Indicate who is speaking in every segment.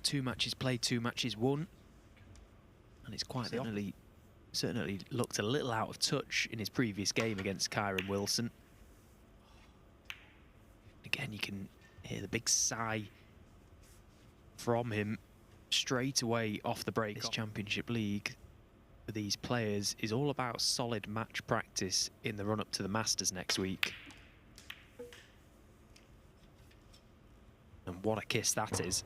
Speaker 1: about 2 matches played, 2 matches won. And it's quite certainly looked a little out of touch in his previous game against Kyron Wilson. Again, you can hear the big sigh from him straight away off the break. This Championship League for these players is all about solid match practice in the run-up to the Masters next week. And what a kiss that is.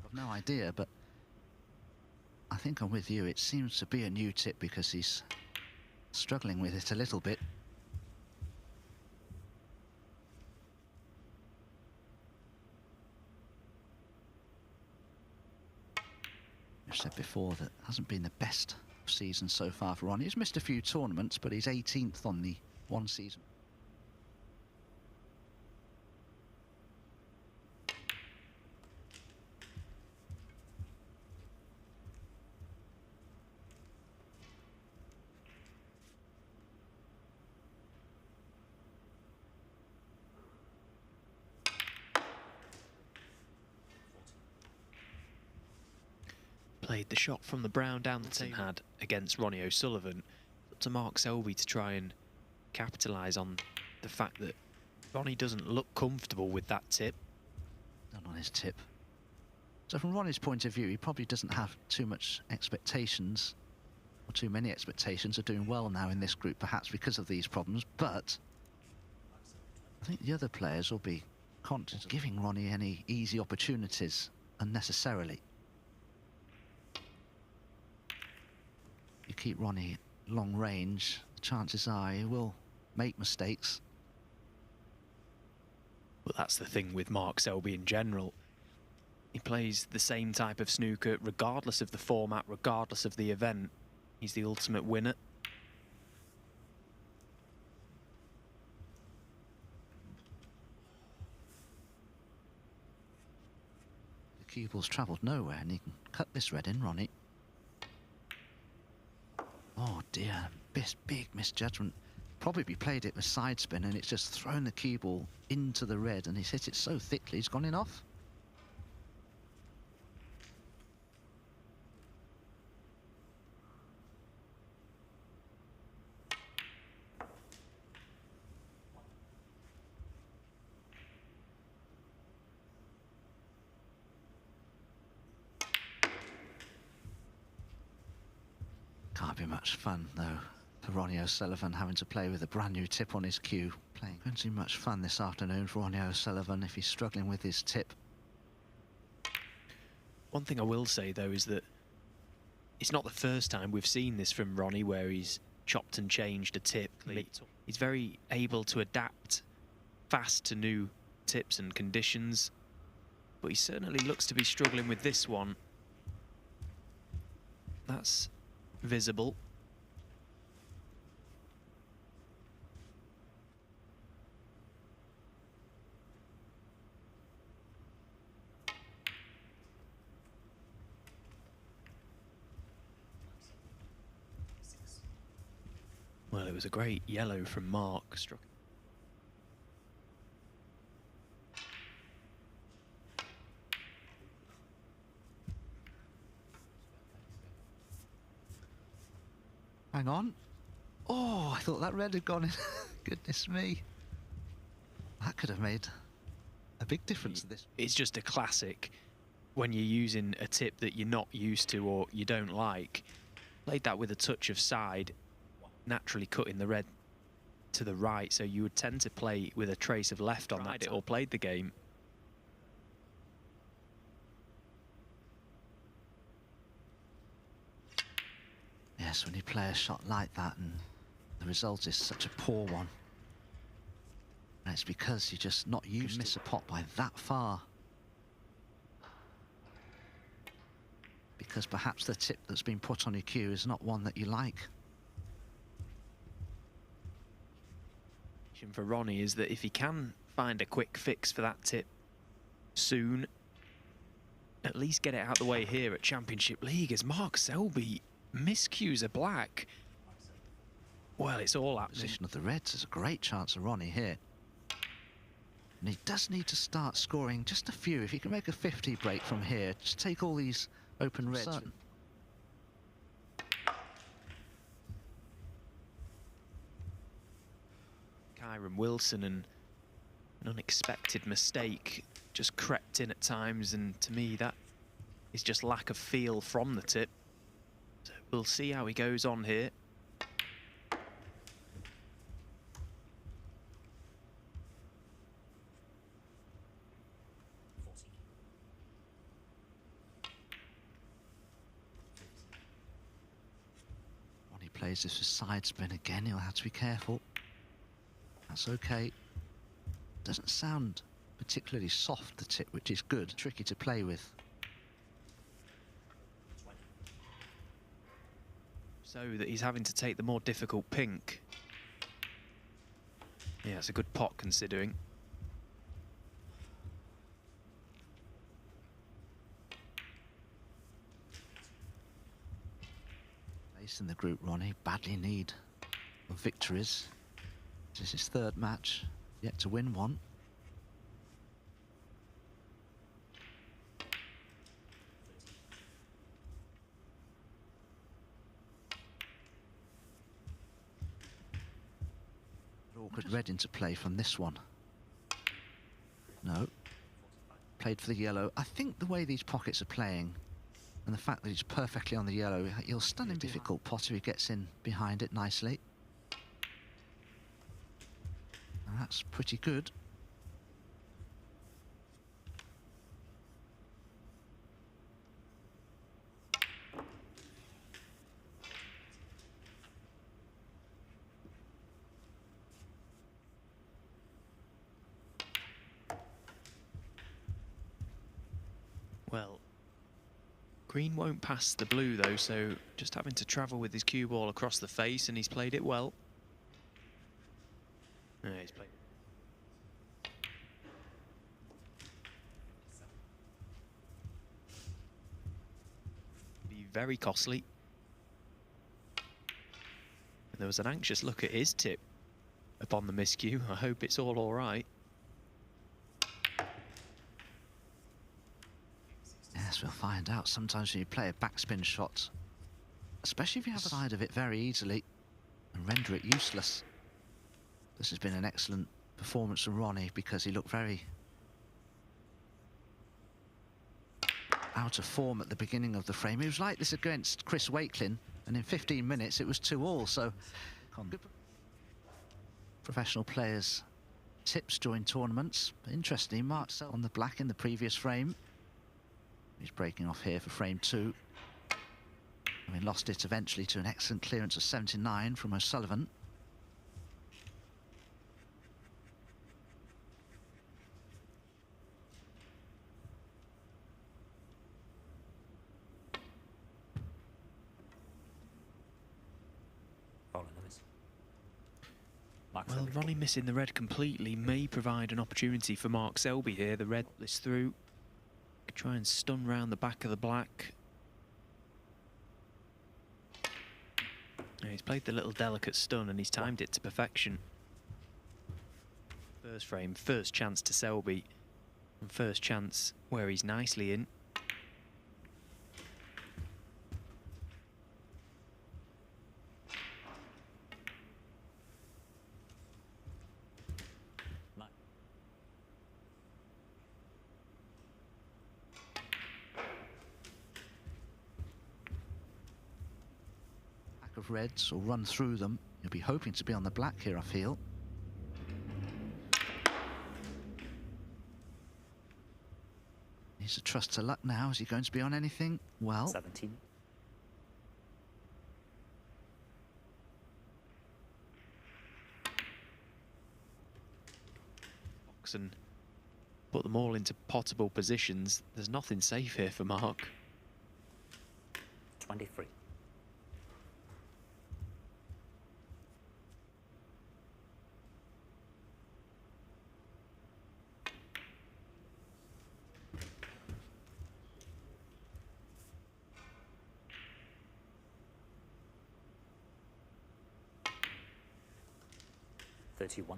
Speaker 2: I've no idea, but I think I'm with you. It seems to be a new tip because he's struggling with it a little bit. I've said before that hasn't been the best season so far for Ronnie. He's missed a few tournaments, but he's 18th on the one season.
Speaker 1: Played the shot from the brown down the table had against Ronnie O'Sullivan. Up to Mark Selby to try and capitalise on the fact that Ronnie doesn't look comfortable with that tip.
Speaker 2: Not on his tip. So from Ronnie's point of view, he probably doesn't have too much expectations, or too many expectations of doing well now in this group, perhaps because of these problems. But I think the other players will be conscious of giving Ronnie any easy opportunities unnecessarily. You keep Ronnie long range, chances are he will make mistakes.
Speaker 1: But that's the thing with Mark Selby in general. He plays the same type of snooker regardless of the format, regardless of the event. He's the ultimate winner.
Speaker 2: The cue ball's travelled nowhere and he can cut this red in, Ronnie. Oh dear, big misjudgment. Probably played it with side spin and it's just thrown the cue ball into the red and he's hit it so thickly he's gone in off. Can't be much fun though for Ronnie O'Sullivan having to play with a brand new tip on his cue. Won't be much fun this afternoon for Ronnie O'Sullivan if he's struggling with his tip.
Speaker 1: One thing I will say though is that it's not the first time we've seen this from Ronnie where he's chopped and changed a tip. He's very able to adapt fast to new tips and conditions, but he certainly looks to be struggling with this one. That's visible. Well, it was a great yellow from Mark. Struck.
Speaker 2: Hang on. Oh, I thought that red had gone in. Goodness me. That could have made a big difference to this.
Speaker 1: It's just a classic when you're using a tip that you're not used to or you don't like. Played that with a touch of side, naturally cutting the red to the right, so you would tend to play with a trace of left on that or played the game.
Speaker 2: Yes, when you play a shot like that and the result is such a poor one, and it's because you're just not used to miss a pot by that far. Because perhaps the tip that's been put on your cue is not one that you like.
Speaker 1: For Ronnie is that if he can find a quick fix for that tip soon, at least get it out the way here at Championship League, as Mark Selby miscues a black. Well, it's all happening.
Speaker 2: Position of the reds is a great chance of Ronnie here. And he does need to start scoring just a few. If he can make a 50 break from here, just take all these open reds.
Speaker 1: Kyron Wilson, and an unexpected mistake just crept in at times, and to me that is just lack of feel from the tip. So we'll see how he goes on here.
Speaker 2: When he plays this with side spin again, he'll have to be careful. That's okay. Doesn't sound particularly soft, the tip, which is good. Tricky to play with.
Speaker 1: So that he's having to take the more difficult pink. Yeah, it's a good pot considering.
Speaker 2: Place in the group, Ronnie. Badly need of victories. This is his third match, yet to win one. Awkward red into play from this one. No. Played for the yellow. I think the way these pockets are playing and the fact that he's perfectly on the yellow, he'll stun him. Difficult pot if he gets in behind it nicely. And that's pretty good.
Speaker 1: Well, green won't pass the blue though, so just having to travel with his cue ball across the face, and he's played it well. Yeah, he's played. Be very costly. And there was an anxious look at his tip upon the miscue. I hope it's all right.
Speaker 2: Yes, we'll find out. Sometimes when you play a backspin shot, especially if you have a side of it very easily and render it useless. This has been an excellent performance from Ronnie because he looked very out of form at the beginning of the frame. He was like this against Chris Wakelin, and in 15 minutes it was 2-all. So professional players' tips during tournaments. Interesting, Mark Selby on the black in the previous frame. He's breaking off here for frame 2. I mean, lost it eventually to an excellent clearance of 79 from O'Sullivan.
Speaker 1: Well, Ronnie missing the red completely may provide an opportunity for Mark Selby here. The red is through. Try and stun round the back of the black. Yeah, he's played the little delicate stun and he's timed it to perfection. First frame, first chance to Selby. And first chance where he's nicely in.
Speaker 2: Of reds or run through them. You'll be hoping to be on the black here, I feel. Needs to trust to luck now. Is he going to be on anything? Well,
Speaker 3: 17.
Speaker 1: And put them all into potable positions. There's nothing safe here for Mark.
Speaker 3: 23. $31.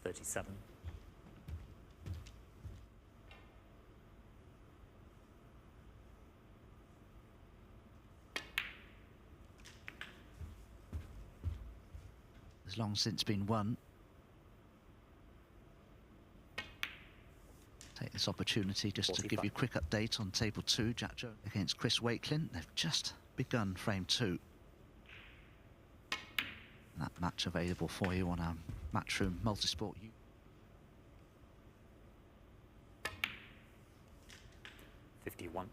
Speaker 3: 37.
Speaker 2: Has long since been won. Take this opportunity just
Speaker 3: 45.
Speaker 2: to give you a quick update on table 2. Jack Jones against Chris Wakelin. They've just begun frame 2. That match available for you on our Matchroom Multisport.
Speaker 3: 51.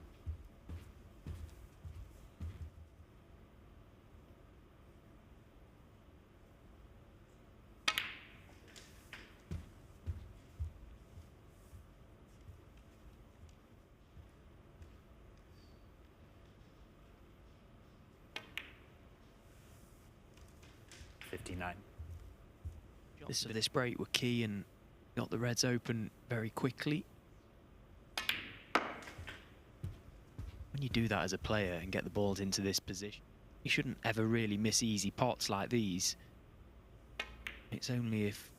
Speaker 1: This break were key and got the Reds open very quickly. When you do that as a player and get the balls into this position, you shouldn't ever really miss easy pots like these. It's only if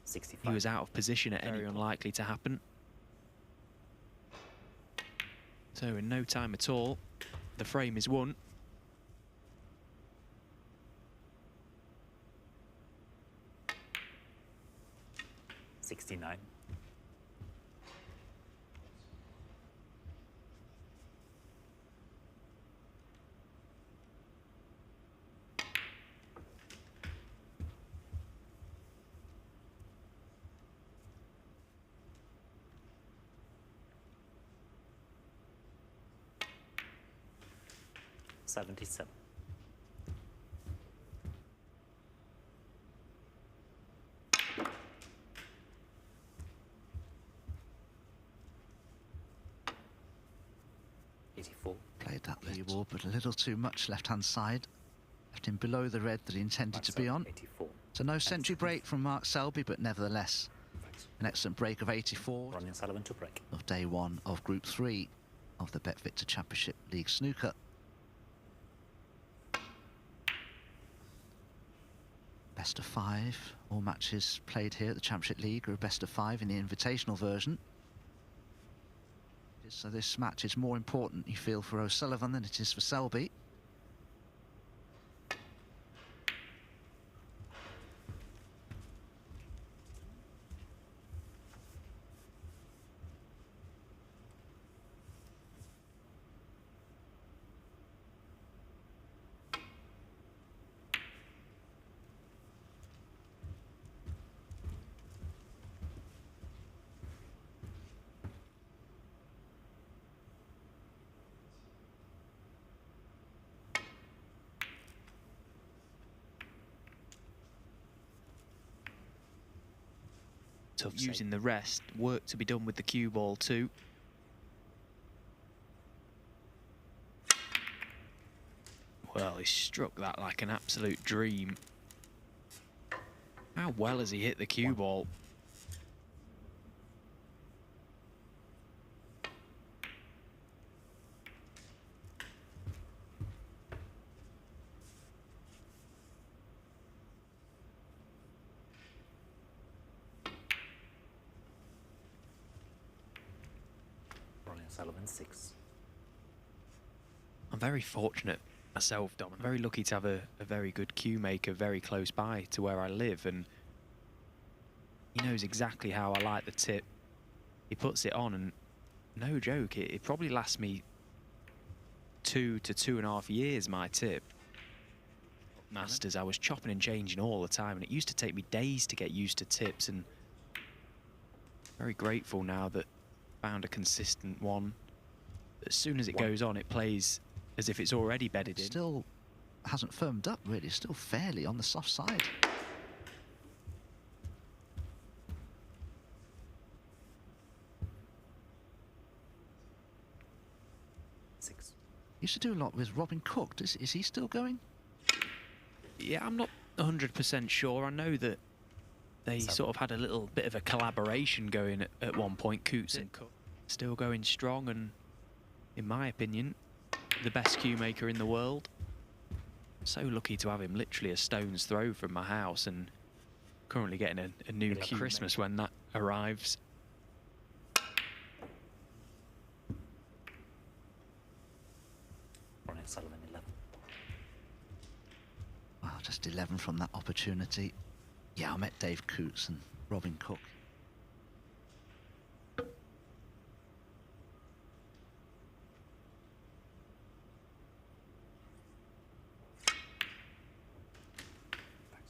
Speaker 3: 65.
Speaker 1: he was out of position at very unlikely to happen. So in no time at all, the frame is won.
Speaker 3: $69. $77.
Speaker 2: Played that left wall, but a little too much left-hand side. Left him below the red that he intended to be on.
Speaker 3: 84.
Speaker 2: So no century break from Mark Selby, but nevertheless an excellent break of 84
Speaker 3: Ronnie and Sullivan to break.
Speaker 2: of day 1 of Group 3 of the BetVictor Championship League Snooker. Best of 5. All matches played here at the Championship League are a best of 5 in the invitational version. So this match is more important, you feel, for O'Sullivan than it is for Selby.
Speaker 1: Tough using the rest. Work to be done with the cue ball too. Well, he struck that like an absolute dream. How well has he hit the cue ball?
Speaker 3: Sullivan 6.
Speaker 1: I'm very fortunate myself, Dom. I'm very lucky to have a very good cue maker very close by to where I live, and he knows exactly how I like the tip. He puts it on, and no joke, it probably lasts me 2 to 2.5 years, my tip. Masters, I was chopping and changing all the time, and it used to take me days to get used to tips, and very grateful now that found a consistent one. As soon as it goes on, it plays as if it's already bedded in.
Speaker 2: Still hasn't firmed up, really. Still fairly on the soft side. Used to do a lot with Robin Cook. Is he still going?
Speaker 1: Yeah, I'm not 100% sure. I know that they sort of had a little bit of a collaboration going at one point, Coots and Cook. Still going strong, and in my opinion, the best cue maker in the world. So lucky to have him literally a stone's throw from my house, and currently getting a new Christmas when that arrives.
Speaker 3: Ronnie Sullivan 11.
Speaker 2: Well, just 11 from that opportunity. Yeah, I met Dave Coots and Robin Cook.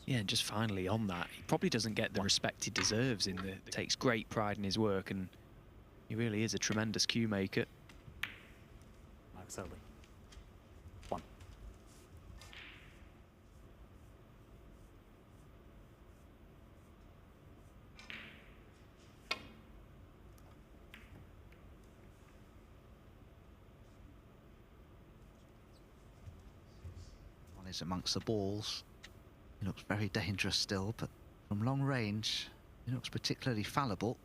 Speaker 1: Yeah, just finally on that, he probably doesn't get the respect he deserves. Takes great pride in his work, and he really is a tremendous cue maker.
Speaker 3: Mark Selby. 1.
Speaker 2: One is amongst the balls. He looks very dangerous still, but from long range, he looks particularly fallible.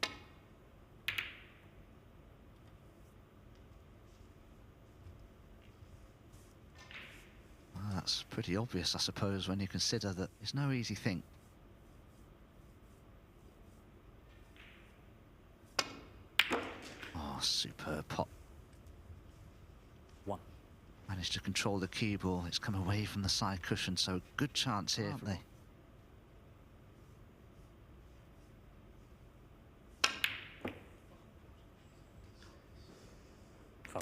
Speaker 2: Well, that's pretty obvious, I suppose, when you consider that it's no easy thing. Oh, superb pot.
Speaker 3: 1.
Speaker 2: Managed to control the cue ball. It's come away from the side cushion, so good chance here.
Speaker 3: Foul.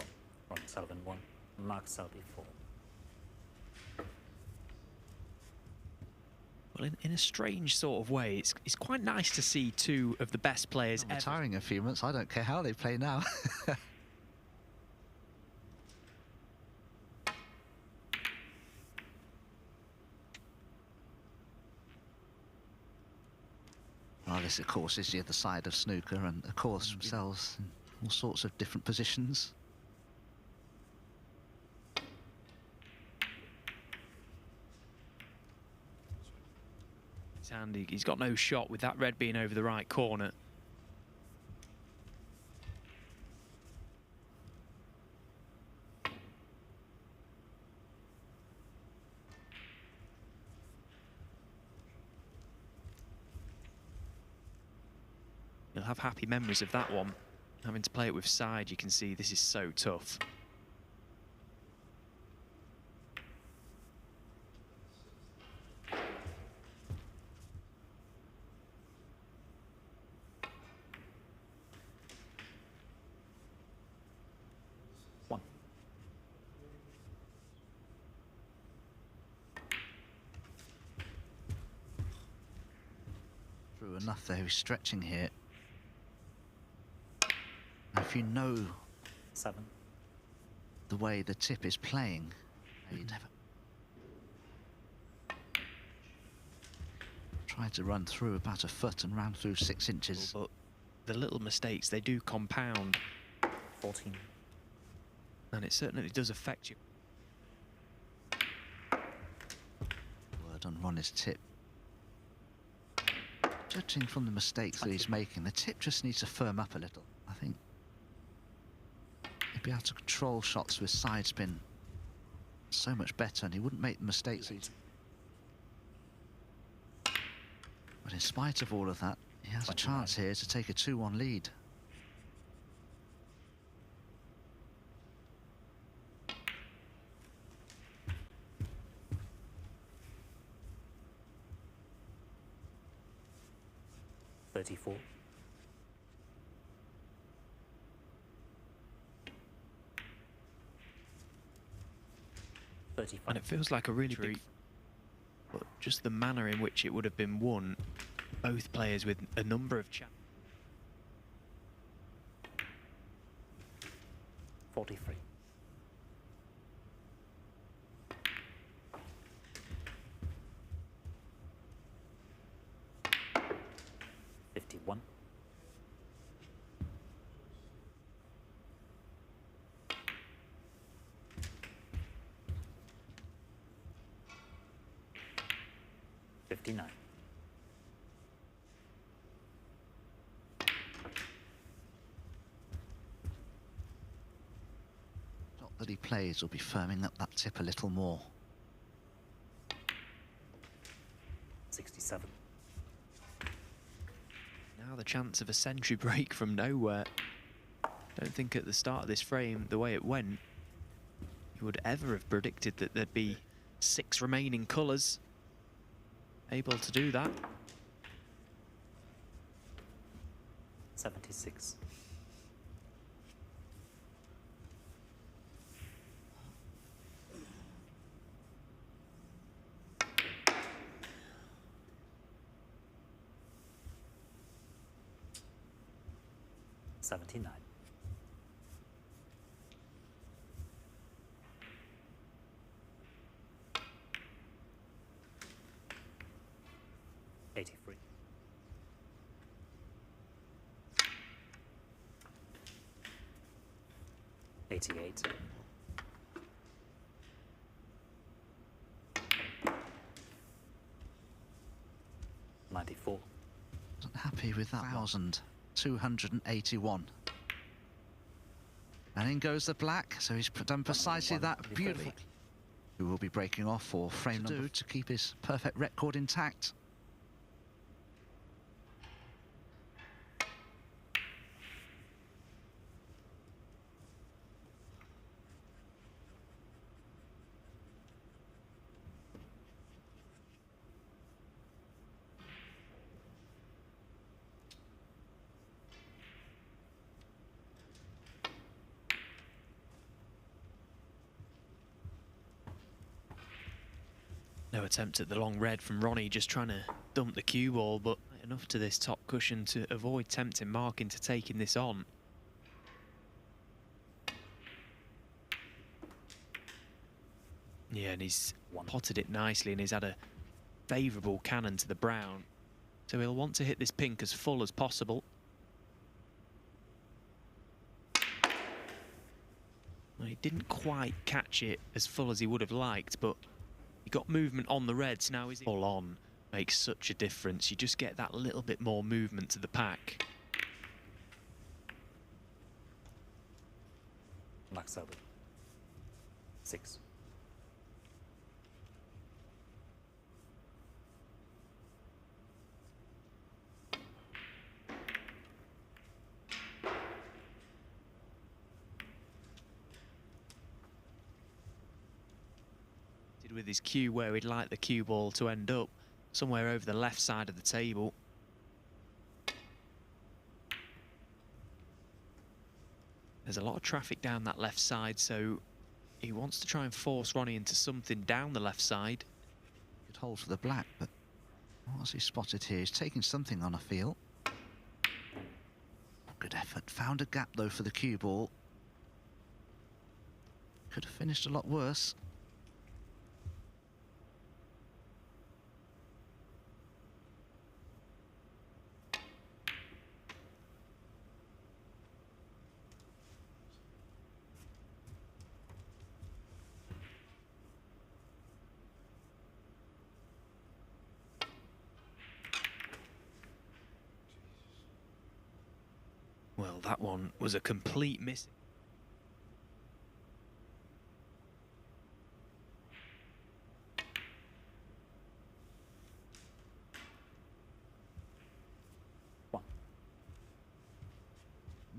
Speaker 3: Ronnie Sullivan 1. Mark Selby 4.
Speaker 1: Well, in a strange sort of way, it's quite nice to see two of the best players ever.
Speaker 2: Retiring in a few months, I don't care how they play now. Well, this, of course, is the other side of snooker, and of course themselves in all sorts of different positions.
Speaker 1: It's handy. He's got no shot with that red being over the right corner. You'll have happy memories of that one. Having to play it with side, you can see this is so tough.
Speaker 2: True enough, though, he's stretching here. If you know
Speaker 3: 7.
Speaker 2: the way the tip is playing, you'd never tried to run through about a foot and ran through 6 inches.
Speaker 1: But the little mistakes, they do compound.
Speaker 3: 14.
Speaker 1: And it certainly does affect you.
Speaker 2: Word on Ronnie's tip. Judging from the mistakes that he's making, the tip just needs to firm up a little, I think. He'd be able to control shots with side spin so much better, and he wouldn't make the mistakes that he's... But in spite of all of that, he has a chance here to take a 2-1 lead.
Speaker 3: .34.
Speaker 1: And it feels like a really big... But just the manner in which it would have been won, both players with a number of chances.
Speaker 3: 43. .51. 59.
Speaker 2: Shot that he plays will be firming up that tip a little more.
Speaker 3: 67.
Speaker 1: the chance of a century break from nowhere. Don't think at the start of this frame, the way it went, you would ever have predicted that there'd be 6 remaining colours able to do that.
Speaker 3: 76. $79. 83. 88. 94.
Speaker 2: Wasn't happy with that. 1,281. And in goes the black, so he's done precisely that beautifully. Who will be breaking off for frame number 2 to keep his perfect record intact.
Speaker 1: No attempt at the long red from Ronnie, just trying to dump the cue ball, but enough to this top cushion to avoid tempting Mark into taking this on. Yeah, and he's potted it nicely, and he's had a favourable cannon to the brown. So he'll want to hit this pink as full as possible. Well, he didn't quite catch it as full as he would have liked, but he got movement on the reds. Now is it all on? Makes such a difference. You just get that little bit more movement to the pack.
Speaker 3: Black Selby. 6.
Speaker 1: With his cue where he'd like the cue ball to end up, somewhere over the left side of the table. There's a lot of traffic down that left side, so he wants to try and force Ronnie into something down the left side.
Speaker 2: Good hold for the black, but what's he spotted here? He's taking something on, I feel. Good effort. Found a gap though for the cue ball. Could have finished a lot worse.
Speaker 1: Well, that one was a complete miss.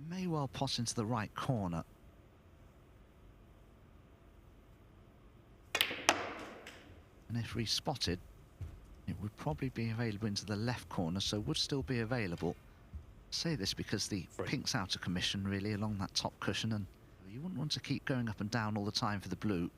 Speaker 2: May well pot into the right corner. And if respotted, it would probably be available into the left corner, so would still be available. Say this because the pink's out of commission really along that top cushion, and you wouldn't want to keep going up and down all the time for the blue.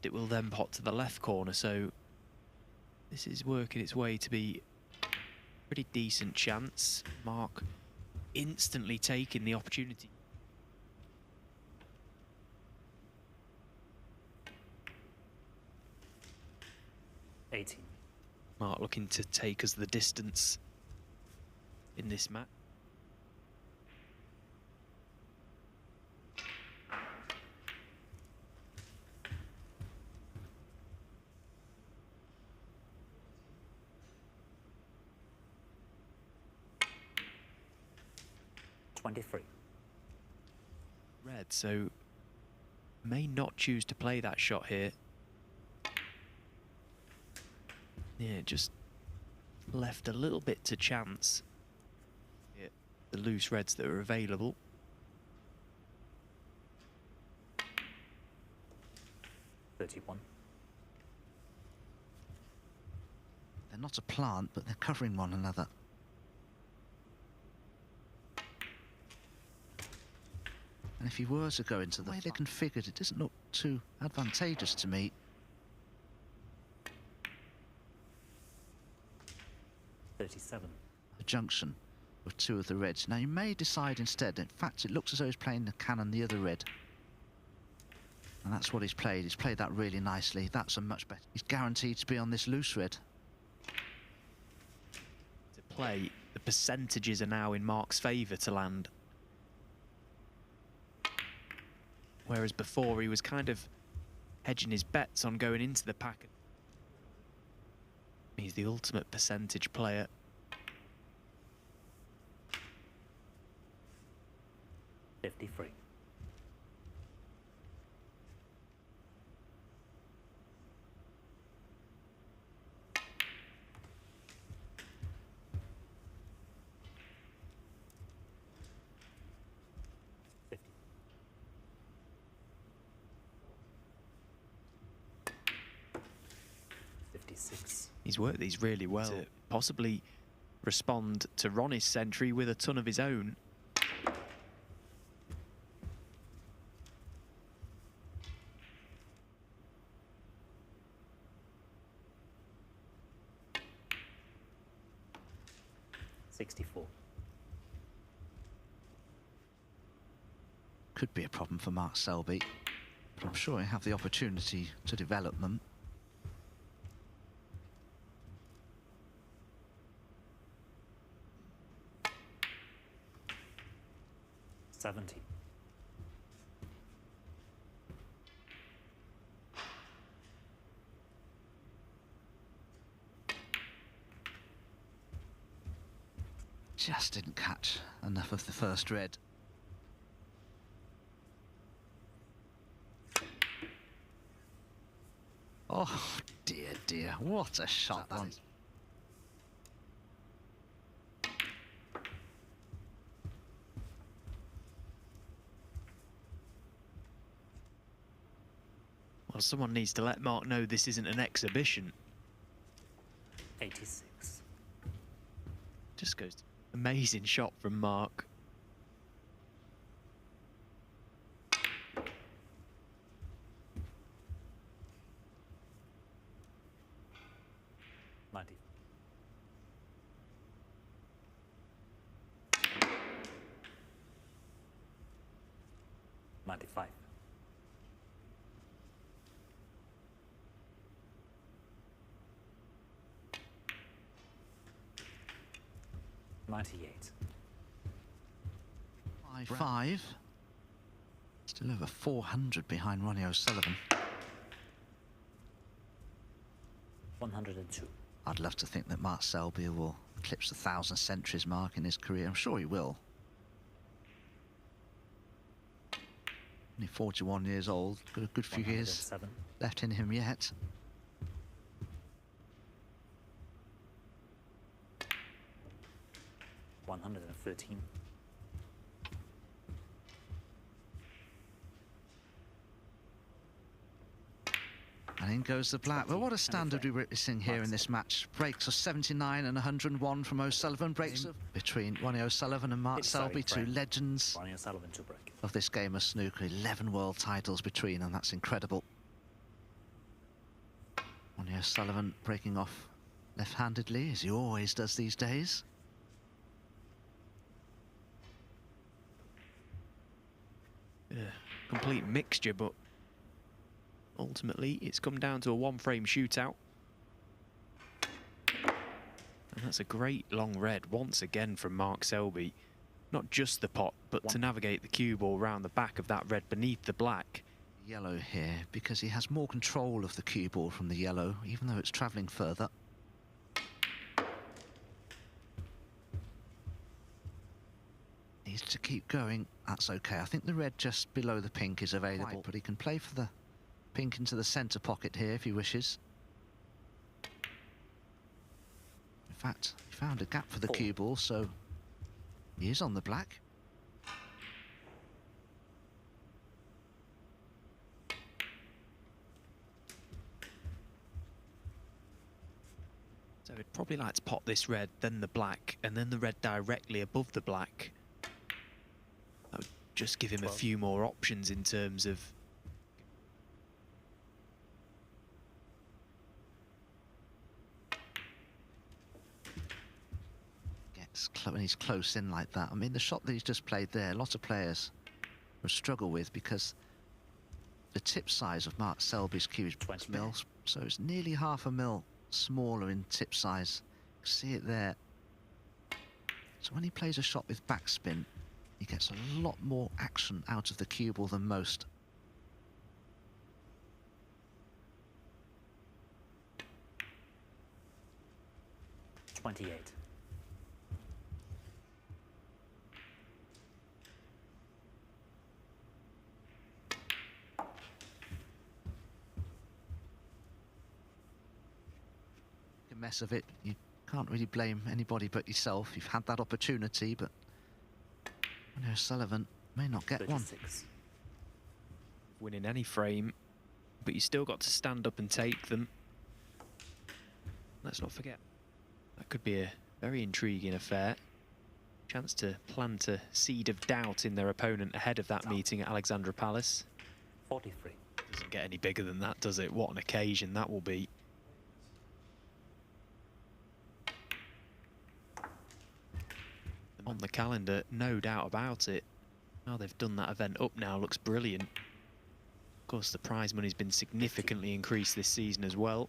Speaker 1: It will then pot to the left corner, so this is working its way to be a pretty decent chance. Mark instantly taking the opportunity. Mark looking to take us the distance in this match.
Speaker 3: 23.
Speaker 1: Red, so may not choose to play that shot here. Yeah, just left a little bit to chance. Yeah, the loose reds that are available.
Speaker 3: They're
Speaker 2: not a plant, but they're covering one another. And if he were to go into the way they're configured, it doesn't look too advantageous to me.
Speaker 3: 37.
Speaker 2: A junction with two of the reds. Now you may decide instead, in fact it looks as though he's playing the cannon the other red. And that's what he's played. He's played that really nicely. That's a much better. He's guaranteed to be on this loose red.
Speaker 1: To play, the percentages are now in Mark's favour to land. Whereas before he was kind of hedging his bets on going into the pack. He's the ultimate percentage player.
Speaker 3: $53.
Speaker 1: He's worked these really well to possibly respond to Ronnie's century with a ton of his own.
Speaker 2: $64. Could be a problem for Mark Selby, but I'm sure he'll have the opportunity to develop them.
Speaker 3: 70.
Speaker 2: Just didn't catch enough of the first red. Oh dear, dear, what a shot that is.
Speaker 1: Well, someone needs to let Mark know this isn't an exhibition.
Speaker 3: 86.
Speaker 1: Just goes. Amazing shot from Mark.
Speaker 3: $95. 98.
Speaker 2: 5-5. Still over 400 behind Ronnie O'Sullivan.
Speaker 3: 102.
Speaker 2: I'd love to think that Mark Selby will eclipse the 1,000 centuries mark in his career. I'm sure he will. Only 41 years old. Got a good few years left in him yet.
Speaker 3: 113.
Speaker 2: And in goes the black. Well, what a standard we're witnessing here in this match. Breaks of 79 and 101 from O'Sullivan. Breaks between Ronnie O'Sullivan and Mark Selby, two legends of this game of snooker. 11 world titles between them. That's incredible. Ronnie O'Sullivan breaking off left-handedly, as he always does these days.
Speaker 1: Yeah, complete mixture, but ultimately it's come down to a one-frame shootout. And that's a great long red once again from Mark Selby. Not just the pot, but to navigate the cue ball round the back of that red beneath the black.
Speaker 2: Yellow here, because he has more control of the cue ball from the yellow, even though it's travelling further. Needs to keep going, that's okay. I think the red just below the pink is available, but he can play for the pink into the centre pocket here if he wishes. In fact, he found a gap for the cue ball, so he is on the black.
Speaker 1: So he'd probably like to pop this red, then the black, and then the red directly above the black. That would just give him 12. A few more options in terms of...
Speaker 2: When he's close in like that. I mean, the shot that he's just played there, a lot of players will struggle with because the tip size of Mark Selby's cue is 20 mils, so it's nearly half a mil smaller in tip size. See it there. So when he plays a shot with backspin, he gets a lot more action out of the cue ball than most.
Speaker 3: .28.
Speaker 2: Mess of it, you can't really blame anybody but yourself. You've had that opportunity, but Ronnie O'Sullivan may not get 36. One.
Speaker 1: Winning any frame, but you still got to stand up and take them. Let's not forget, that could be a very intriguing affair. Chance to plant a seed of doubt in their opponent ahead of that meeting at Alexandra Palace.
Speaker 3: 43.
Speaker 1: Doesn't get any bigger than that, does it? What an occasion that will be. On the calendar, no doubt about it. Now they've done that event up now, looks brilliant. Of course, the prize money's been significantly increased this season as well.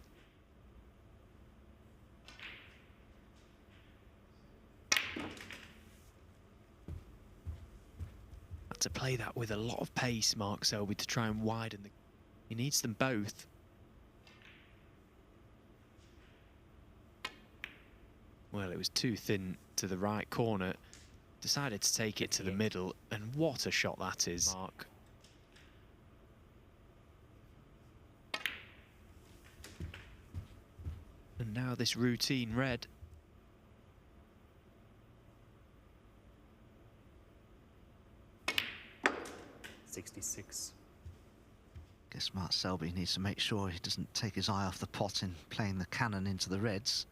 Speaker 1: Had to play that with a lot of pace, Mark Selby, to try and widen the... He needs them both. Well, it was too thin to the right corner. Decided to take it to the middle, and what a shot that is, Mark. And now this routine red.
Speaker 3: .66.
Speaker 2: Guess Mark Selby needs to make sure he doesn't take his eye off the pot in playing the cannon into the reds.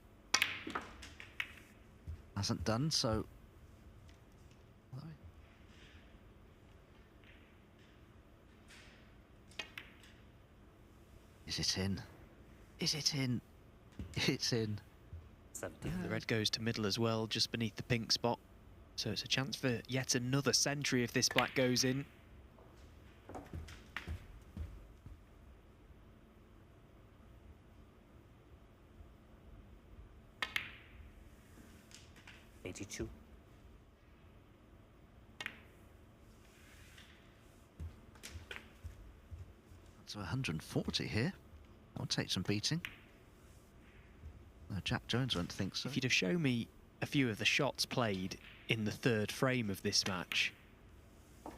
Speaker 2: Hasn't done so. Is it in? Is it in? It's in.
Speaker 3: 70.
Speaker 1: The red goes to middle as well, just beneath the pink spot. So it's a chance for yet another century if this black goes in.
Speaker 3: .82.
Speaker 2: So 140 here. That'll take some beating. No, Jack Jones won't think so.
Speaker 1: If you'd have shown me a few of the shots played in the third frame of this match,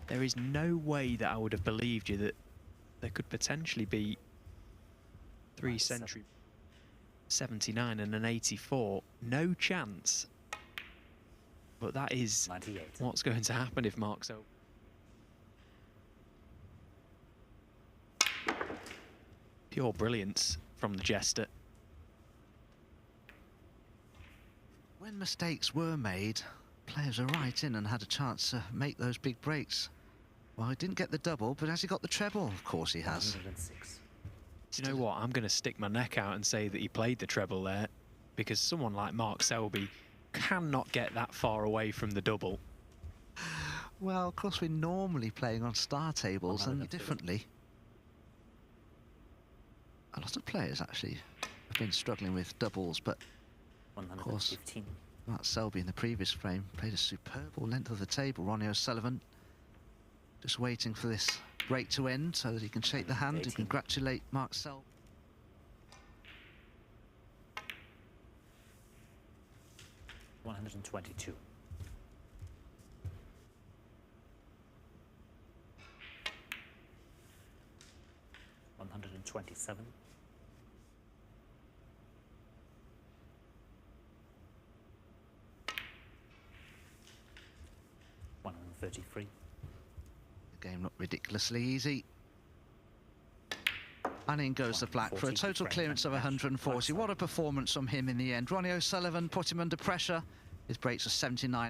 Speaker 1: there is no way that I would have believed you that there could potentially be 3 century 79 and an 84. No chance. But that is
Speaker 3: 98.
Speaker 1: What's going to happen if Mark's out. Pure brilliance from the jester.
Speaker 2: When mistakes were made, players are right in and had a chance to make those big breaks. Well, he didn't get the double, but has he got the treble? Of course he has.
Speaker 3: 106.
Speaker 1: Do you know what? I'm going to stick my neck out and say that he played the treble there, because someone like Mark Selby cannot get that far away from the double.
Speaker 2: Well, of course, we're normally playing on star tables and differently. A lot of players actually have been struggling with doubles, but of course, Mark Selby in the previous frame played a superb length of the table. Ronnie O'Sullivan just waiting for this break to end so that he can shake the hand and congratulate Mark Selby.
Speaker 3: .122. 27. $133.
Speaker 2: The game looked ridiculously easy. And in goes the black for a total clearance of 140. What a performance from him in the end. Ronnie O'Sullivan put him under pressure. His breaks are 79.